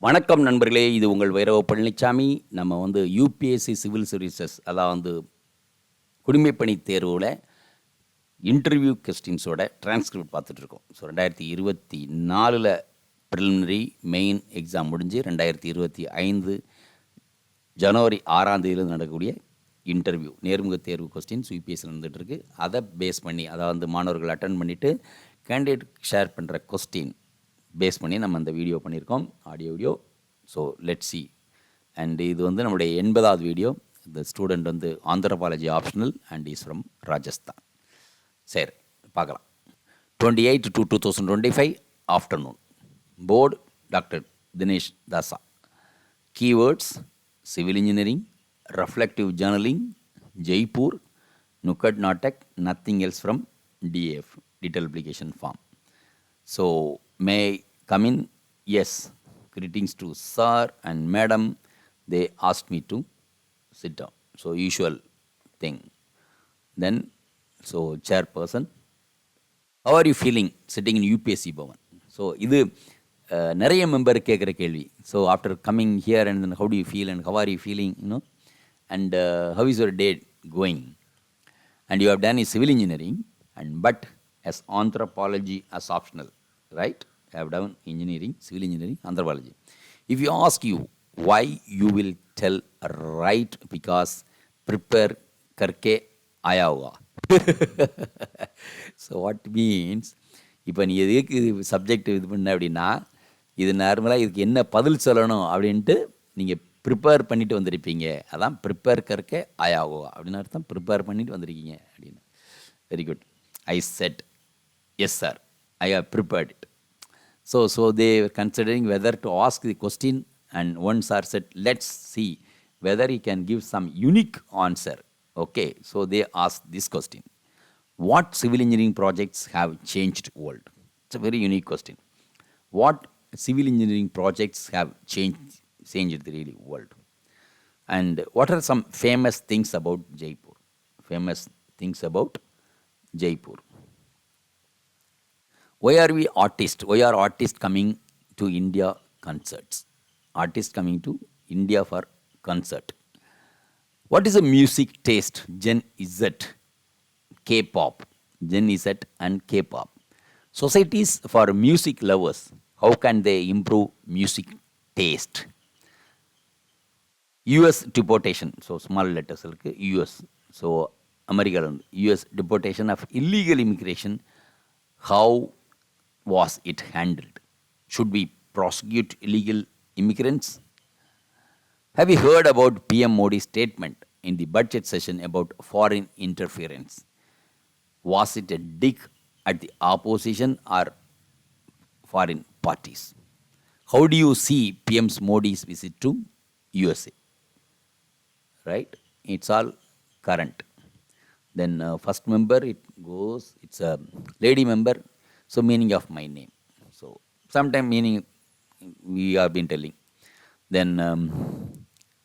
வணக்கம் நண்பர்களே, இது உங்கள் வைரவ பழனிசாமி. நம்ம யூபிஎஸ்சி சிவில் சர்வீசஸ் அதாவது குடிமைப்பணி தேர்வில் இன்டர்வியூ கொஸ்டின்ஸோட டிரான்ஸ்கிரிப்ட் பார்த்துட்ருக்கோம். ஸோ 2024 ப்ரிலிமினரி மெயின் எக்ஸாம் முடிஞ்சு 2025 ஜனவரி 6ஆம் தேதியிலிருந்து நடக்கக்கூடிய இன்டர்வியூ நேர்முக தேர்வு கொஸ்டின்ஸ் யூபிஎஸ்சி நடந்துகிட்ருக்கு. அதை பேஸ் பண்ணி அதாவது மாணவர்கள் அட்டன் பண்ணிவிட்டு கேண்டிடேட் ஷேர் பண்ணுற கொஸ்டின் பேஸ் பண்ணி நம்ம அந்த வீடியோ பண்ணியிருக்கோம், audio video. So let see. And இது நம்முடைய 80வது வீடியோ. இந்த student anthropology optional and is from Rajasthan. சரி, பார்க்கலாம். 28/2/2025 afternoon. Board doctor Dinesh Dasa. Keywords: civil engineering, reflective journaling, Jaipur, nukkad natak, nothing else from DAF, detail application form. So, may I come in? Yes. Greetings to sir and madam. They asked me to sit down. So, usual thing. Then, so chairperson, how are you feeling sitting in UPSC Bhavan? So, இது நிறைய member கேட்குற கேள்வி. So after coming here and then how do you feel and how are you feeling and how is your day going? And you have done is civil engineering and but as anthropology as optional, right? I have done engineering, civil engineering, anthropology. If you ask you why, you will tell right because prepare karke aaya hoga. So what means, இப்போ நீ எதுக்கு subject இது பண்ண அப்படின்னா, இது நார்மலாக இதுக்கு என்ன பதில் சொல்லணும் அப்படின்ட்டு நீங்கள் ப்ரிப்பேர் பண்ணிட்டு வந்திருப்பீங்க. அதான் ப்ரிப்பேர் கற்க ஆயாகோ அப்படின்னு அர்த்தம். ப்ரிப்பேர் பண்ணிட்டு வந்திருக்கீங்க அப்படின்னு. Very good. I said, yes sir, I have prepared it. So they were considering whether to ask the question, and one sir said, let's see whether he can give some unique answer. Okay, so they asked this question: what civil engineering projects have changed world? It's a very unique question. What civil engineering projects have changed the really world? And what are some famous things about Jaipur? Famous things about Jaipur. Why are we artists? Why are artists coming to India concerts? Artists coming to India for concert. What is a music taste? Gen Z, K-pop, Gen Z and K-pop. Societies for music lovers. How can they improve music taste? US deportation. So small letters like US. So America, US deportation of illegal immigration. How was it handled? Should we prosecute illegal immigrants? Have you heard about PM Modi's statement in the budget session about foreign interference? Was it a dig at the opposition or foreign parties? How do you see PM Modi's visit to USA? Right? It's all current. Then first member, it's a lady member, so meaning of my name. So sometime meaning we have been telling. Then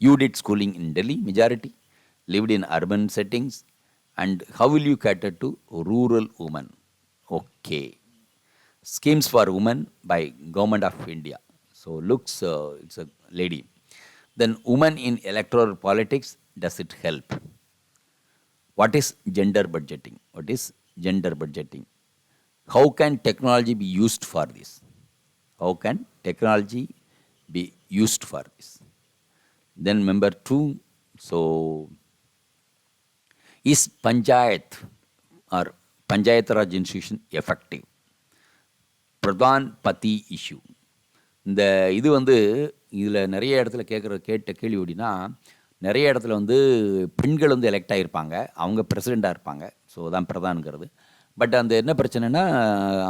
you did schooling in Delhi, majority, lived in urban settings, and how will you cater to rural women? Okay. Schemes for women by Government of India. So looks, it's a lady. Then women in electoral politics, does it help? What is gender budgeting? What is gender budgeting? How can technology be used for this? How can technology be used for this? Then number 2, so is Panchayat or Panchayat Raj institution effective? Pradhan Pati issue. இந்த இது இதில் நிறைய இடத்துல கேட்ட கேள்வி அப்படின்னா, நிறைய இடத்துல பெண்கள் எலெக்ட் ஆகிருப்பாங்க, அவங்க பிரசிடெண்ட்டாக இருப்பாங்க. ஸோ தான் பிரதான்ங்கிறது. பட் அந்த என்ன பிரச்சனைனா,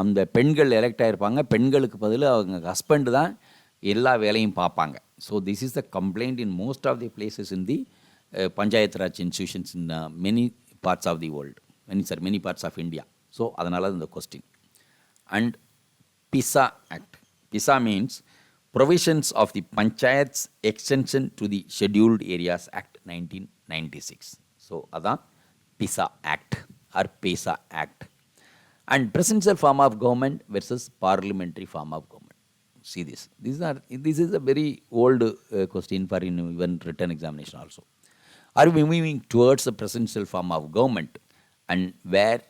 அந்த பெண்கள் எலெக்ட் ஆகிருப்பாங்க, பெண்களுக்கு பதில் அவங்க ஹஸ்பண்ட் தான் எல்லா வேலையும் பார்ப்பாங்க. So this is the complaint in most of the places in the panchayat raj institutions in many parts of the world, many parts of India. So அதனால் இந்த question. And PISA Act. PISA means Provisions of the Panchayats Extension to the Scheduled Areas Act 1996. So, that's PISA Act or PISA Act. And presidential form of government versus parliamentary form of government. See this. This is a very old question for even written examination also. Are we moving towards the presidential form of government, and where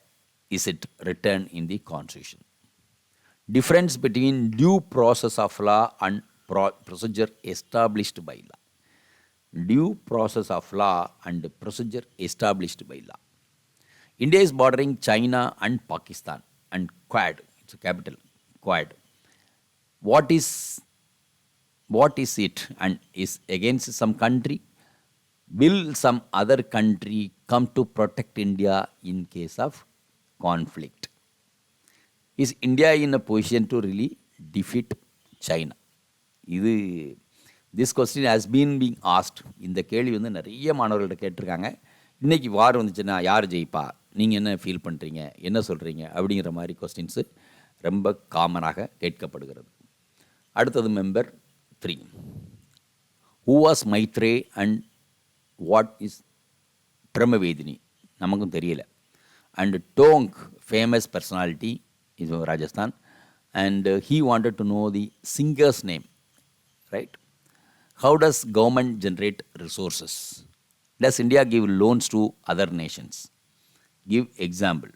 is it written in the constitution? Difference between due process of law and procedure established by law. Due process of law and procedure established by law. India is bordering China and Pakistan and Quad. It's a capital, Quad. What is it and is against some country? Will some other country come to protect India in case of conflict? Is India in a position to really defeat China? This question has been being asked. இந்த கேள்வி வந்து நிறைய மாணவர்கள்ட்ட கேட்டிருக்காங்க. இன்றைக்கி வார் வந்துச்சுன்னா யார் ஜெயிப்பா, நீங்கள் என்ன ஃபீல் பண்ணுறீங்க, என்ன சொல்கிறீங்க அப்படிங்கிற மாதிரி கொஸ்டின்ஸு ரொம்ப காமனாக கேட்கப்படுகிறது. அடுத்தது member 3. Who was Maitre and what is Brahmavedini? நமக்கும் தெரியல. And Tong, famous personality, is from Rajasthan, and he wanted to know the singer's name, right? How does government generate resources? Does India give loans to other nations? Give example.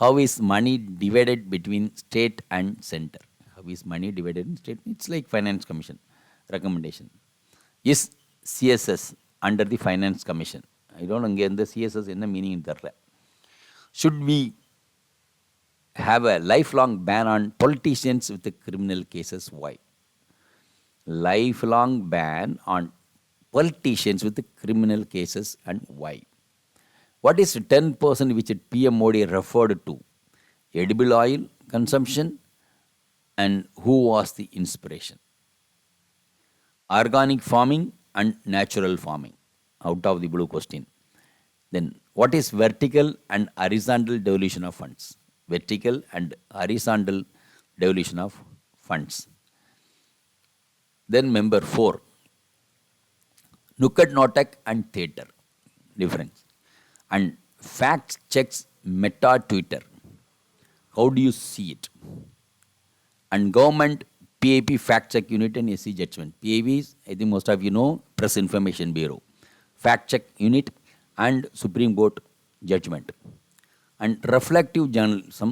How is money divided between state and center? How is money divided in state? It's like Finance Commission recommendation. Is CSS under the Finance Commission? I don't know the CSS என்ன meaning தெரியல. Should we have a lifelong ban on politicians with the criminal cases? Why? Lifelong ban on politicians with the criminal cases, and why? What is 10% which PM Modi referred to? Edible oil consumption, and who was the inspiration? Organic farming and natural farming, out of the blue question. Then what is vertical and horizontal devolution of funds? Vertical and horizontal devolution of funds. Then member 4. Nukkad Notak and theatre, difference. And fact checks meta Twitter. How do you see it? And government PAP fact check unit and SC judgment. PAP is, I think most of you know, Press Information Bureau. Fact check unit and Supreme Court judgment. And reflective journalism.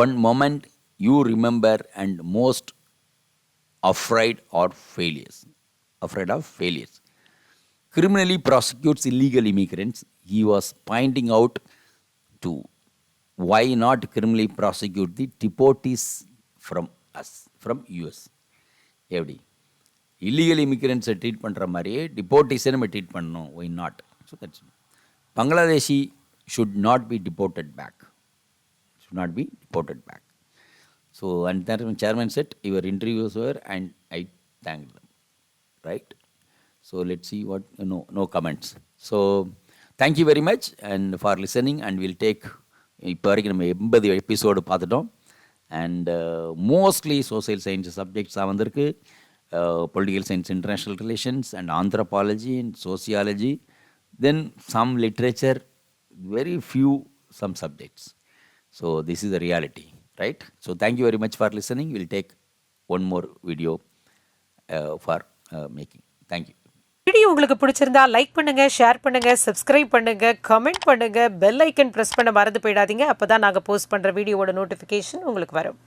One moment you remember and most afraid of failures. Afraid of failures. Criminally prosecutes illegal immigrants. He was pointing out to why not criminally prosecute the deportees from us, from US. எப்படி illegal இமிக்ரெண்ட்ஸை treat பண்ணுற மாதிரியே டிபோர்ட்டீஸை நம்ம treat பண்ணணும். Why not? So that's Bangladeshi should not be deported back. Should not be deported back. So, and then chairman said, your interviews were, and I thanked them, right? So, let's see what, no comments. So, thank you very much and for listening, and we'll take, இப்போ வரைக்கும் நம்ம 80 episode பார்த்துட்டோம். And mostly social science சப்ஜெக்ட்ஸாக வந்திருக்கு. Political science, international relations, and anthropology and sociology, then some literature, very few some subjects. So this is the reality, right? So thank you very much for listening. We'll take one more video for making. Thank you. Video உங்களுக்கு பிடிச்சிருந்தா like பண்ணுங்க, share பண்ணுங்க, subscribe பண்ணுங்க, comment பண்ணுங்க, bell icon press பண்ண மறந்து போயிடாதீங்க. அப்பதான் நாங்க போஸ்ட் பண்ற வீடியோவோட நோட்டிஃபிகேஷன் உங்களுக்கு வரும்.